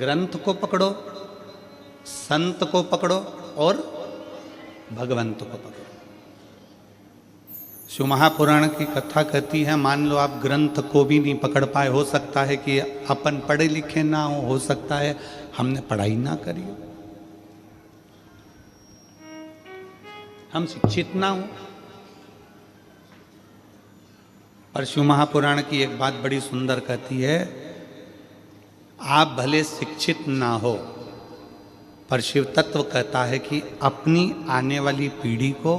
ग्रंथ को पकड़ो, संत को पकड़ो और भगवंत को पकड़ो। शिव महापुराण की कथा कहती है, मान लो आप ग्रंथ को भी नहीं पकड़ पाए, हो सकता है कि अपन पढ़े लिखे ना हो सकता है हमने पढ़ाई ना करी हो, हम शिक्षित ना हो। पर शिव महापुराण की एक बात बड़ी सुंदर कहती है, आप भले शिक्षित ना हो पर शिव तत्व कहता है कि अपनी आने वाली पीढ़ी को,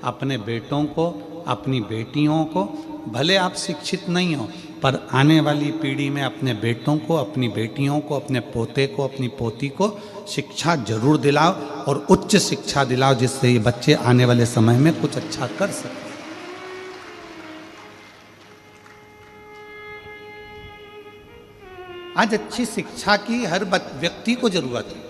अपने बेटों को, अपनी बेटियों को, भले आप शिक्षित नहीं हो पर आने वाली पीढ़ी में अपने बेटों को, अपनी बेटियों को, अपने पोते को, अपनी पोती को शिक्षा जरूर दिलाओ और उच्च शिक्षा दिलाओ, जिससे ये बच्चे आने वाले समय में कुछ अच्छा कर सकें। आज अच्छी शिक्षा की हर व्यक्ति को जरूरत है।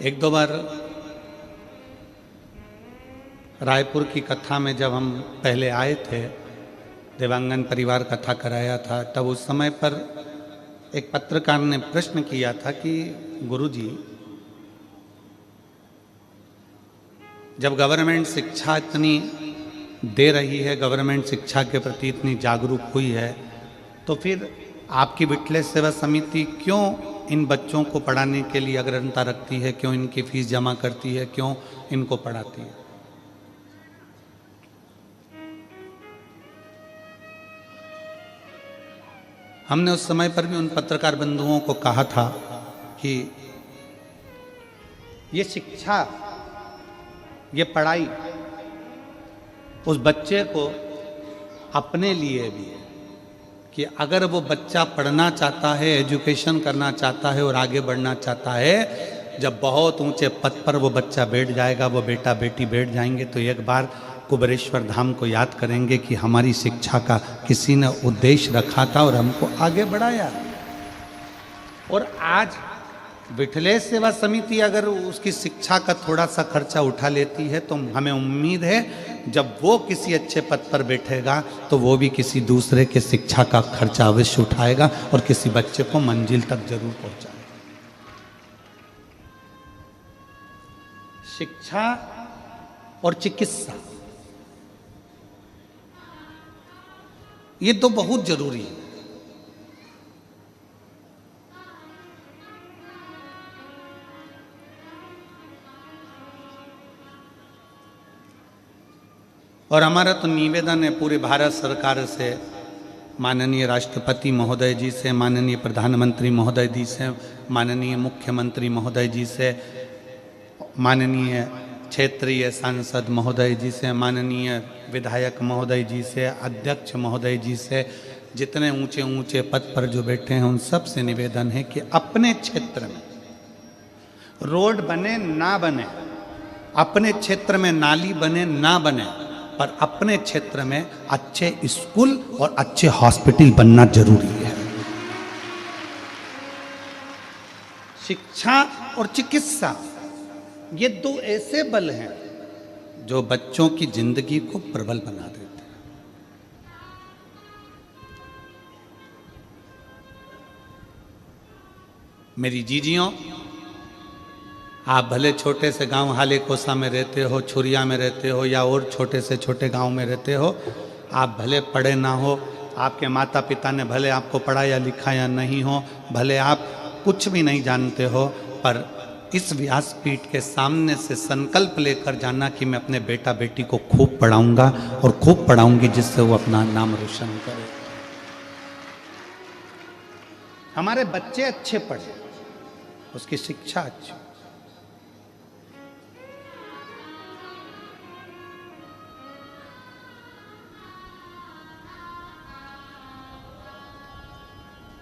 एक दो बार रायपुर की कथा में जब हम पहले आए थे, देवांगन परिवार कथा कराया था, तब उस समय पर एक पत्रकार ने प्रश्न किया था कि गुरुजी, जब गवर्नमेंट शिक्षा इतनी दे रही है, गवर्नमेंट शिक्षा के प्रति इतनी जागरूक हुई है, तो फिर आपकी विठलेश सेवा समिति क्यों इन बच्चों को पढ़ाने के लिए अग्रता रखती है, क्यों इनकी फीस जमा करती है, क्यों इनको पढ़ाती है? हमने उस समय पर भी उन पत्रकार बंधुओं को कहा था कि ये शिक्षा, ये पढ़ाई उस बच्चे को अपने लिए भी है कि अगर वो बच्चा पढ़ना चाहता है, एजुकेशन करना चाहता है और आगे बढ़ना चाहता है, जब बहुत ऊंचे पद पर वो बच्चा बैठ जाएगा, वो बेटा बेटी बैठ जाएंगे, तो एक बार कुबेरेश्वर धाम को याद करेंगे कि हमारी शिक्षा का किसी ने उद्देश्य रखा था और हमको आगे बढ़ाया। और आज विठलेश सेवा समिति अगर उसकी शिक्षा का थोड़ा सा खर्चा उठा लेती है, तो हमें उम्मीद है जब वो किसी अच्छे पद पर बैठेगा तो वो भी किसी दूसरे के शिक्षा का खर्चा अवश्य उठाएगा और किसी बच्चे को मंजिल तक जरूर पहुंचाएगा। शिक्षा और चिकित्सा, ये तो बहुत जरूरी है। और हमारा तो निवेदन है पूरे भारत सरकार से, माननीय राष्ट्रपति महोदय जी से, माननीय प्रधानमंत्री महोदय जी से, माननीय मुख्यमंत्री महोदय जी से, माननीय क्षेत्रीय सांसद महोदय जी से, माननीय विधायक महोदय जी से, अध्यक्ष महोदय जी से, जितने ऊंचे ऊंचे पद पर जो बैठे हैं उन सब से निवेदन है कि अपने क्षेत्र में रोड बने ना बने, अपने क्षेत्र में नाली बने ना बने, पर अपने क्षेत्र में अच्छे स्कूल और अच्छे हॉस्पिटल बनना जरूरी है। शिक्षा और चिकित्सा, ये दो ऐसे बल हैं जो बच्चों की जिंदगी को प्रबल बना देते हैं। मेरी जीजियों, आप भले छोटे से गांव हाले कोसा में रहते हो, छुरिया में रहते हो, या और छोटे से छोटे गांव में रहते हो, आप भले पढ़े ना हो, आपके माता पिता ने भले आपको पढ़ाया लिखाया नहीं हो, भले आप कुछ भी नहीं जानते हो, पर इस व्यासपीठ के सामने से संकल्प लेकर जाना कि मैं अपने बेटा बेटी को खूब पढ़ाऊंगा और खूब पढ़ाऊंगी, जिससे वो अपना नाम रोशन करे। हमारे बच्चे अच्छे पढ़े, उसकी शिक्षा अच्छी।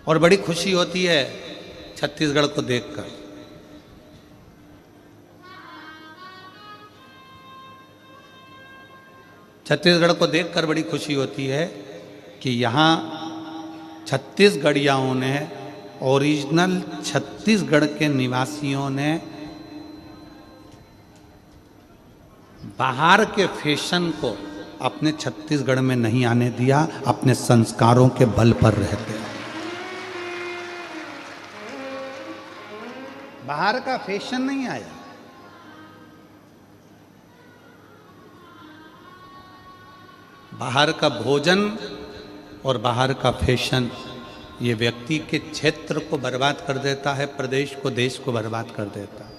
और बड़ी खुशी होती है छत्तीसगढ़ को देखकर। छत्तीसगढ़ को देखकर बड़ी खुशी होती है कि यहाँ छत्तीसगढ़ियाओं ने ओरिजिनल छत्तीसगढ़ के निवासियों ने बाहर के फैशन को अपने छत्तीसगढ़ में नहीं आने दिया, अपने संस्कारों के बल पर रहते हैं। बाहर का फैशन नहीं आया। बाहर का भोजन और बाहर का फैशन ये व्यक्ति के क्षेत्र को बर्बाद कर देता है, प्रदेश को, देश को बर्बाद कर देता है।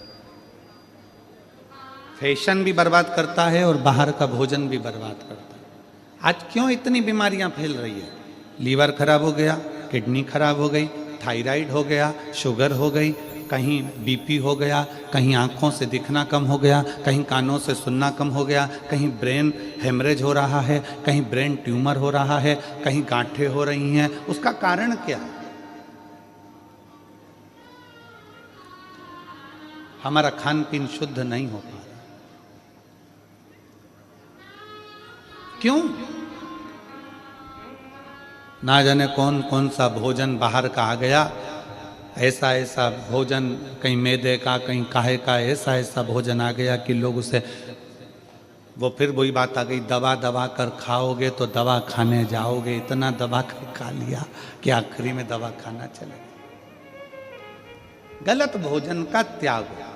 फैशन भी बर्बाद करता है और बाहर का भोजन भी बर्बाद करता है। आज क्यों इतनी बीमारियां फैल रही है? लीवर खराब हो गया, किडनी खराब हो गई, थायराइड हो गया, शुगर हो गई, कहीं बीपी हो गया, कहीं आँखों से दिखना कम हो गया, कहीं कानों से सुनना कम हो गया, कहीं ब्रेन हेमरेज हो रहा है, कहीं ब्रेन ट्यूमर हो रहा है, कहीं गांठें हो रही हैं। उसका कारण क्या है? हमारा खान पीन शुद्ध नहीं हो पा रहा। क्यों? ना जाने कौन कौन सा भोजन बाहर का आ गया। ऐसा ऐसा भोजन, कहीं मैदे का, कहीं काहे का, ऐसा ऐसा भोजन आ गया कि लोग उसे, वो फिर वही बात आ गई, दबा दबा कर खाओगे तो दवा खाने जाओगे। इतना दबा कर खा लिया कि आखिरी में दवा खाना चले। गलत भोजन का त्याग हो।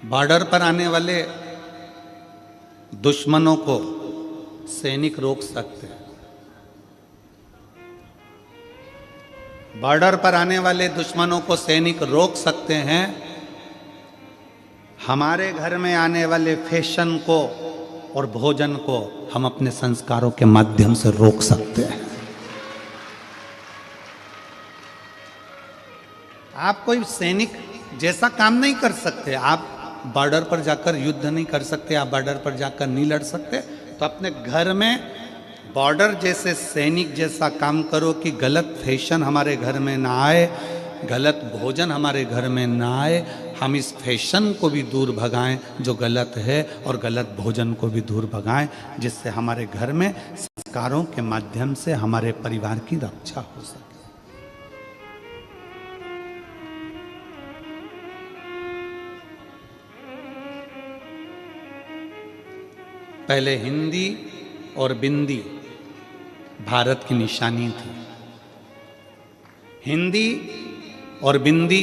बॉर्डर पर आने वाले दुश्मनों को सैनिक रोक सकते हैं। बॉर्डर पर आने वाले दुश्मनों को सैनिक रोक सकते हैं। हमारे घर में आने वाले फैशन को और भोजन को हम अपने संस्कारों के माध्यम से रोक सकते हैं। आप कोई सैनिक जैसा काम नहीं कर सकते। आप बॉर्डर पर जाकर युद्ध नहीं कर सकते, आप बॉर्डर पर जाकर नहीं लड़ सकते। तो अपने घर में बॉर्डर जैसे सैनिक जैसा काम करो कि गलत फैशन हमारे घर में ना आए, गलत भोजन हमारे घर में ना आए। हम इस फैशन को भी दूर भगाएं जो गलत है, और गलत भोजन को भी दूर भगाएं, जिससे हमारे घर में संस्कारों के माध्यम से हमारे परिवार की रक्षा हो सके। पहले हिंदी और बिंदी भारत की निशानी थी। हिंदी और बिंदी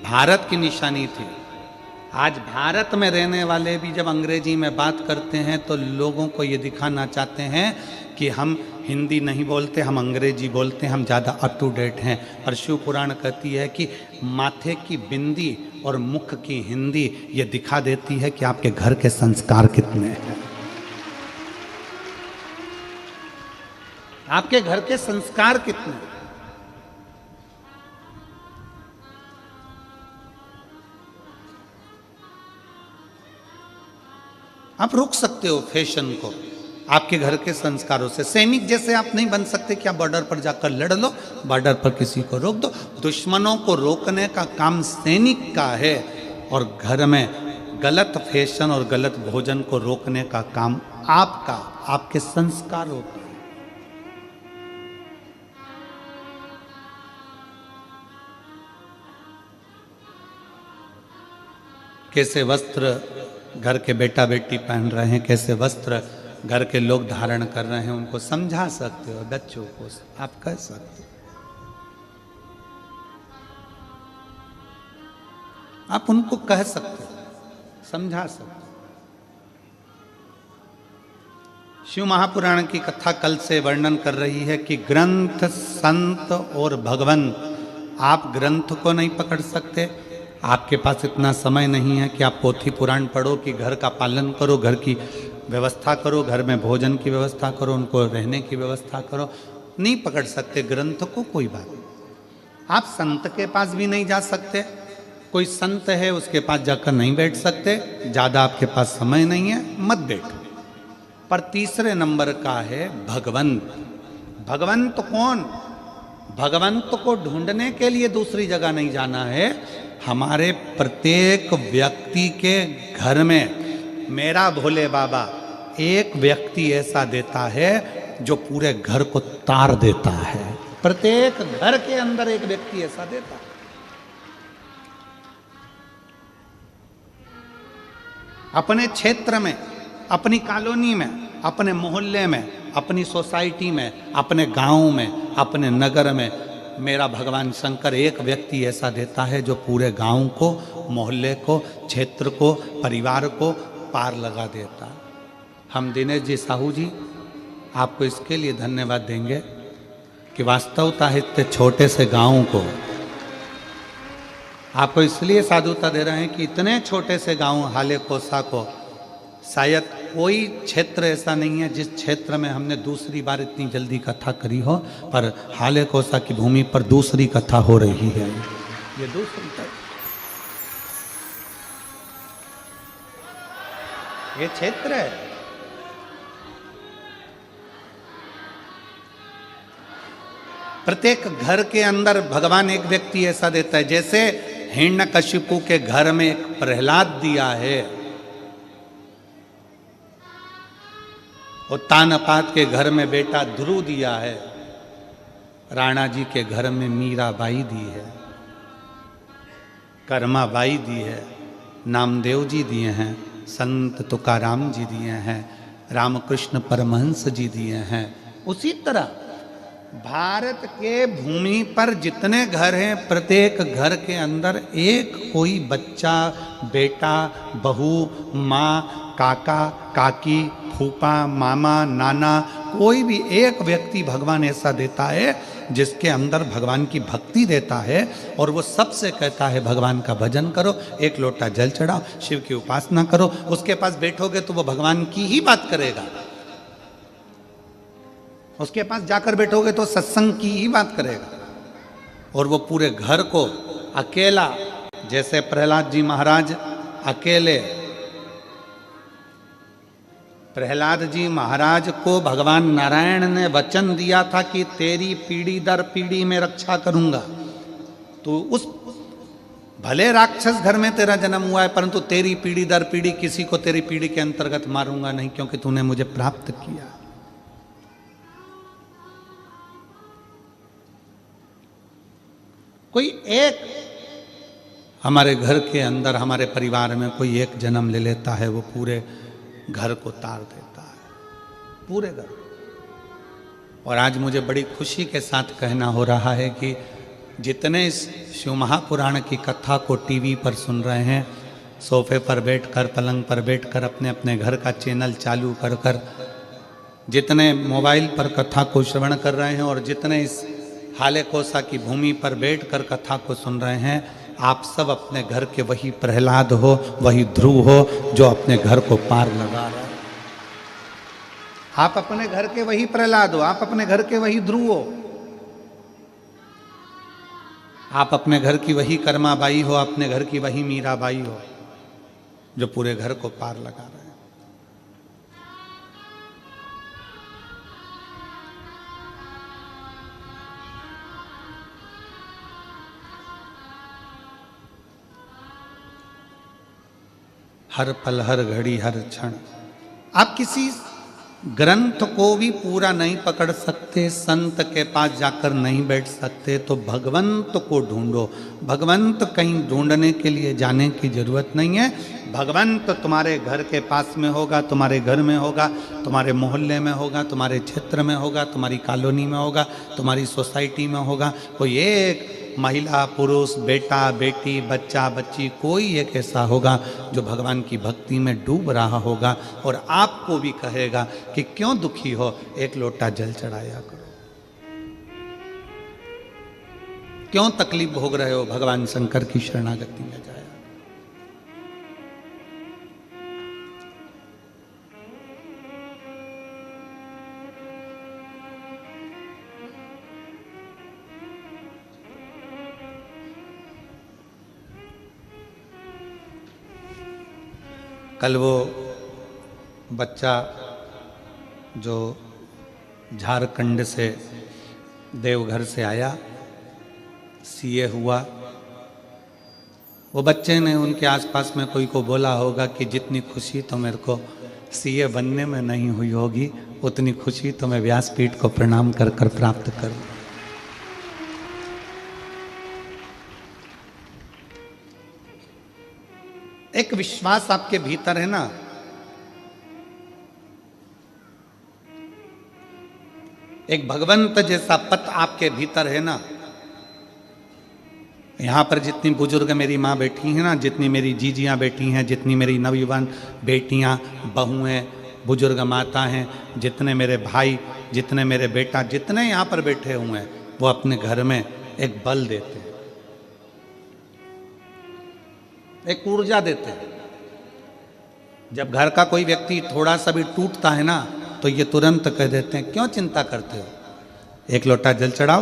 भारत की निशानी थी। आज भारत में रहने वाले भी जब अंग्रेजी में बात करते हैं तो लोगों को ये दिखाना चाहते हैं कि हम हिंदी नहीं बोलते, हम अंग्रेजी बोलते हैं, हम ज़्यादा अप टू डेट हैं। और शिव पुराण कहती है कि माथे की बिंदी और मुख की हिंदी ये दिखा देती है कि आपके घर के संस्कार कितने हैं, आपके घर के संस्कार कितने। आप रोक सकते हो फैशन को आपके घर के संस्कारों से। सैनिक जैसे आप नहीं बन सकते कि आप बॉर्डर पर जाकर लड़ लो, बॉर्डर पर किसी को रोक दो। दुश्मनों को रोकने का काम सैनिक का है, और घर में गलत फैशन और गलत भोजन को रोकने का काम आपका, आपके संस्कारों का। कैसे वस्त्र घर के बेटा बेटी पहन रहे हैं, कैसे वस्त्र घर के लोग धारण कर रहे हैं, उनको समझा सकते हो। बच्चों को आप कह सकते हो, आप उनको कह सकते हो, समझा सकते हो। शिव महापुराण की कथा कल से वर्णन कर रही है कि ग्रंथ, संत और भगवान, आप ग्रंथ को नहीं पकड़ सकते, आपके पास इतना समय नहीं है कि आप पोथी पुराण पढ़ो, कि घर का पालन करो, घर की व्यवस्था करो, घर में भोजन की व्यवस्था करो, उनको रहने की व्यवस्था करो। नहीं पकड़ सकते ग्रंथ को, कोई बात नहीं। आप संत के पास भी नहीं जा सकते, कोई संत है उसके पास जाकर नहीं बैठ सकते, ज़्यादा आपके पास समय नहीं है, मत बैठो। पर तीसरे नंबर का है भगवंत। भगवंत कौन? भगवंत को ढूंढने के लिए दूसरी जगह नहीं जाना है। हमारे प्रत्येक व्यक्ति के घर में मेरा भोले बाबा एक व्यक्ति ऐसा देता है जो पूरे घर को तार देता है। प्रत्येक घर के अंदर एक व्यक्ति ऐसा देता है। अपने क्षेत्र में, अपनी कॉलोनी में, अपने मोहल्ले में, अपनी सोसाइटी में, अपने गांव में, अपने नगर में मेरा भगवान शंकर एक व्यक्ति ऐसा देता है जो पूरे गांव को, मोहल्ले को, क्षेत्र को, परिवार को पार लगा देता। हम दिनेश जी साहू जी आपको इसके लिए धन्यवाद देंगे कि वास्तवता है इतने छोटे से गांव को आपको इसलिए साधुता दे रहे हैं कि इतने छोटे से गांव हाले कोसा को शायद कोई क्षेत्र ऐसा नहीं है जिस क्षेत्र में हमने दूसरी बार इतनी जल्दी कथा करी हो, पर हाले कोसा की भूमि पर दूसरी कथा हो रही है। ये दूसरी कथा, ये क्षेत्र है। प्रत्येक घर के अंदर भगवान एक व्यक्ति ऐसा देता है। जैसे हिरण्यकशिपु के घर में एक प्रहलाद दिया है, और तानपात के घर में बेटा ध्रुव दिया है, राणा जी के घर में मीराबाई दी है, कर्माबाई दी है, नामदेव जी दिए हैं, संत तुकाराम जी दिए हैं, रामकृष्ण परमहंस जी दिए हैं। उसी तरह भारत के भूमि पर जितने घर हैं, प्रत्येक घर के अंदर एक कोई बच्चा, बेटा, बहू, माँ, काका, काकी, फूफा, मामा, नाना, कोई भी एक व्यक्ति भगवान ऐसा देता है जिसके अंदर भगवान की भक्ति देता है, और वो सबसे कहता है भगवान का भजन करो, एक लोटा जल चढ़ाओ, शिव की उपासना करो। उसके पास बैठोगे तो वो भगवान की ही बात करेगा। उसके पास जाकर बैठोगे तो सत्संग की ही बात करेगा। और वो पूरे घर को अकेला, जैसे प्रहलाद जी महाराज अकेले, प्रहलाद जी महाराज को भगवान नारायण ने वचन दिया था कि तेरी पीढ़ी दर पीढ़ी में रक्षा करूंगा। तो उस भले राक्षस घर में तेरा जन्म हुआ है, परंतु तेरी पीढ़ी दर पीढ़ी किसी को तेरी पीढ़ी के अंतर्गत मारूंगा नहीं, क्योंकि तूने मुझे प्राप्त किया। कोई एक हमारे घर के अंदर, हमारे परिवार में कोई एक जन्म ले लेता है, वो पूरे घर को तार देता है, पूरे घर। और आज मुझे बड़ी खुशी के साथ कहना हो रहा है कि जितने इस शिव महापुराण की कथा को टीवी पर सुन रहे हैं, सोफे पर बैठकर, पलंग पर बैठकर, अपने अपने घर का चैनल चालू कर कर, जितने मोबाइल पर कथा को श्रवण कर रहे हैं, और जितने इस हाले कोसा की भूमि पर बैठकर कथा को सुन रहे हैं, आप सब अपने घर के वही प्रहलाद हो, वही ध्रुव हो जो अपने घर को पार लगा रहे हैं। आप अपने घर के वही प्रहलाद हो, आप अपने घर के वही ध्रुव हो, आप अपने घर की वही कर्माबाई हो, अपने घर की वही मीराबाई हो, जो पूरे घर को पार लगा रहे हैं। हर पल, हर घड़ी, हर क्षण। आप किसी ग्रंथ को भी पूरा नहीं पकड़ सकते, संत के पास जाकर नहीं बैठ सकते, तो भगवंत को ढूंढो। भगवंत कहीं ढूंढने के लिए जाने की जरूरत नहीं है। भगवंत तुम्हारे घर के पास में होगा, तुम्हारे घर में होगा, तुम्हारे मोहल्ले में होगा, तुम्हारे क्षेत्र में होगा, तुम्हारी कॉलोनी में होगा, तुम्हारी सोसाइटी में होगा। कोई एक महिला, पुरुष, बेटा, बेटी, बच्चा, बच्ची, कोई एक ऐसा होगा जो भगवान की भक्ति में डूब रहा होगा, और आपको भी कहेगा कि क्यों दुखी हो, एक लोटा जल चढ़ाया करो। क्यों तकलीफ भोग रहे हो, भगवान शंकर की शरणागति में जाया। कल वो बच्चा जो झारखंड से देवघर से आया, सीए हुआ। वो बच्चे ने उनके आसपास में कोई को बोला होगा कि जितनी खुशी तो मेरे को सीए बनने में नहीं हुई होगी, उतनी खुशी तो मैं व्यासपीठ को प्रणाम कर कर प्राप्त करूं। एक विश्वास आपके भीतर है ना, एक भगवंत जैसा पथ आपके भीतर है ना। यहाँ पर जितनी बुजुर्ग मेरी माँ बैठी हैं ना, जितनी मेरी जीजियाँ बैठी हैं, जितनी मेरी नवयुवान बेटियाँ, बहुएं, बुजुर्ग माता हैं, जितने मेरे भाई, जितने मेरे बेटा, जितने यहाँ पर बैठे हुए हैं, वो अपने घर में एक बल देते हैं, एक ऊर्जा देते हैं। जब घर का कोई व्यक्ति थोड़ा सा भी टूटता है ना, तो ये तुरंत कह देते हैं, क्यों चिंता करते हो, एक लोटा जल चढ़ाओ,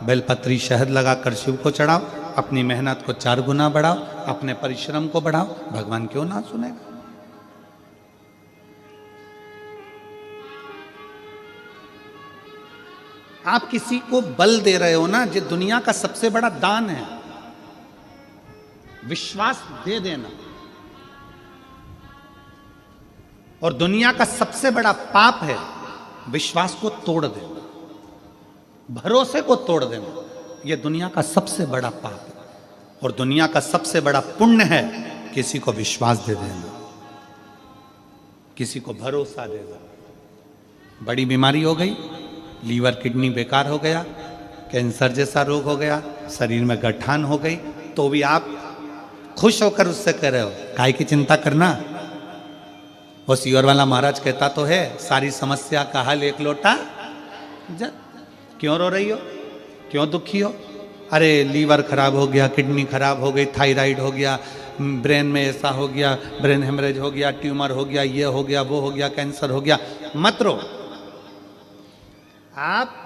बेलपत्री शहद लगाकर शिव को चढ़ाओ, अपनी मेहनत को 4 गुना बढ़ाओ, अपने परिश्रम को बढ़ाओ, भगवान क्यों ना सुनेगा। आप किसी को बल दे रहे हो ना, जो दुनिया का सबसे बड़ा दान है, विश्वास दे देना। और दुनिया का सबसे बड़ा पाप है विश्वास को तोड़ देना, भरोसे को तोड़ देना। यह दुनिया का सबसे बड़ा पाप है। और दुनिया का सबसे बड़ा पुण्य है किसी को विश्वास दे देना, किसी को भरोसा दे देना। बड़ी बीमारी हो गई, लीवर किडनी बेकार हो गया, कैंसर जैसा रोग हो गया, शरीर में गठान हो गई, तो भी आप खुश होकर उससे कह रहे हो, काय की चिंता करना। वो सीवर वाला महाराज कहता तो है, सारी समस्या का हल एक लोटा जल। क्यों रो रही हो, क्यों दुखी हो? अरे लीवर खराब हो गया, किडनी खराब हो गई, थायराइड हो गया, ब्रेन में ऐसा हो गया, ब्रेन हेमरेज हो गया, ट्यूमर हो गया, ये हो गया, वो हो गया, कैंसर हो गया। मत रो। आप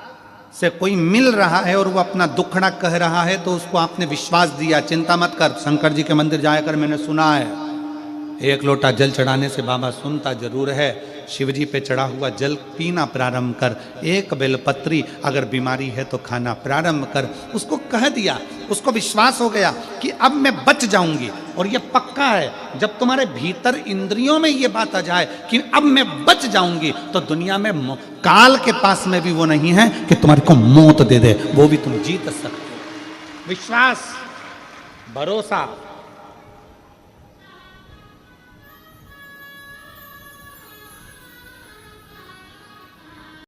से कोई मिल रहा है और वो अपना दुखड़ा कह रहा है, तो उसको आपने विश्वास दिया, चिंता मत कर, शंकर जी के मंदिर जाकर मैंने सुना है, एक लोटा जल चढ़ाने से बाबा सुनता जरूर है। शिवजी पे चढ़ा हुआ जल पीना प्रारंभ कर, एक बेलपत्री अगर बीमारी है तो खाना प्रारंभ कर। उसको कह दिया, उसको विश्वास हो गया कि अब मैं बच जाऊंगी। और ये पक्का है, जब तुम्हारे भीतर इंद्रियों में ये बात आ जाए कि अब मैं बच जाऊंगी, तो दुनिया में काल के पास में भी वो नहीं है कि तुम्हारे को मौत दे दे, वो भी तुम जीत सकते हो। विश्वास, भरोसा,